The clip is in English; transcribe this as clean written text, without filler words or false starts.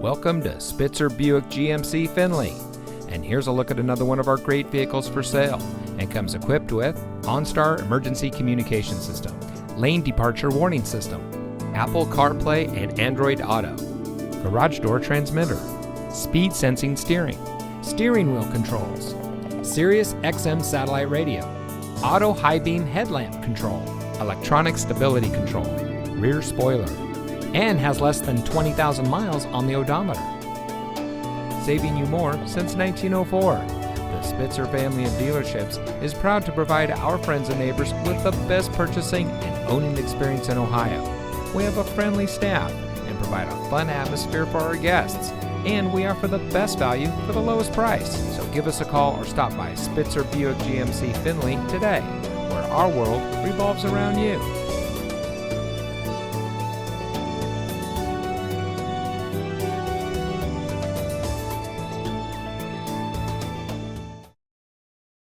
Welcome to Spitzer Buick GMC Findlay. And here's a look at another one of our great vehicles for sale, and comes equipped with OnStar emergency communication system, lane departure warning system, Apple CarPlay and Android Auto, garage door transmitter, speed sensing steering wheel controls, Sirius XM satellite radio, auto high beam headlamp control, electronic stability control, rear spoiler, and has less than 20,000 miles on the odometer. Saving you more since 1904. The Spitzer family of dealerships is proud to provide our friends and neighbors with the best purchasing and owning experience in Ohio. We have a friendly staff and provide a fun atmosphere for our guests, and we offer the best value for the lowest price. So give us a call or stop by Spitzer Buick GMC Findlay today, where our world revolves around you.